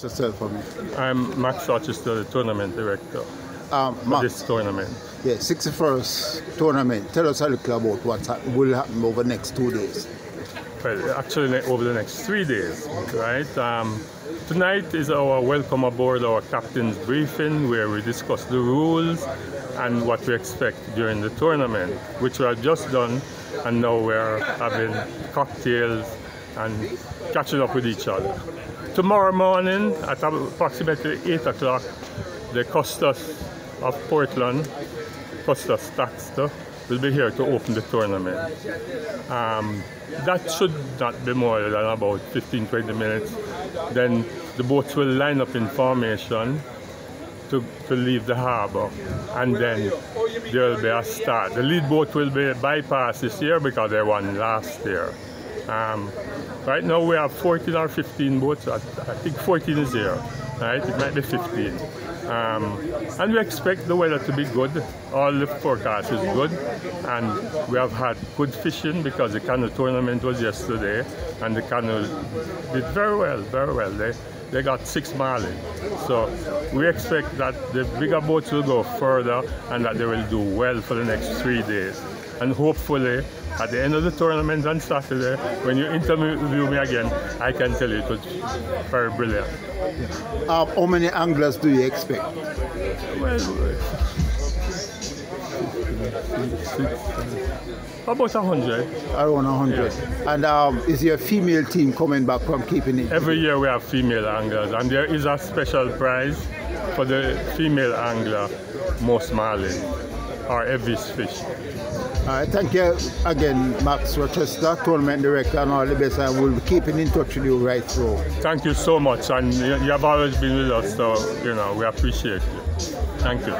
Yourself for me. I'm Max Rochester, the tournament director for this tournament. Yeah, 61st tournament. Tell us a little about what will happen over the next 2 days. Well, actually over the next 3 days, right? Tonight is our welcome aboard, our captain's briefing, where we discuss the rules and what we expect during the tournament, which we have just done, and now we're having cocktails and catching up with each other. Tomorrow morning at approximately 8 o'clock, the Custos of Portland, Custos Taxter, will be here to open the tournament. That should not be more than about 15-20 minutes. Then the boats will line up in formation to leave the harbor, and then there will be a start. The lead boat will be bypassed this year because they won last year. Right now we have 14 or 15 boats. I think 14 is here, right? It might be 15. And we expect the weather to be good. All the forecast is good, and we have had good fishing because the canoe tournament was yesterday, and the canoe did very well, very well. They got 6 Marlin. So we expect that the bigger boats will go further and that they will do well for the next 3 days. And hopefully, at the end of the tournament on Saturday, when you interview me again, I can tell you it was very brilliant. How many anglers do you expect? Well, about 100. Around 100. Yeah. And is your female team coming back from keeping it? Every year we have female anglers, and there is a special prize for the female angler, most Marlin, or Evis fish. All right, thank you again, Max Rochester, tournament director, and all the best. And we'll be keeping in touch with you right through. Thank you so much, and you have always been with us, so we appreciate you. Thank you.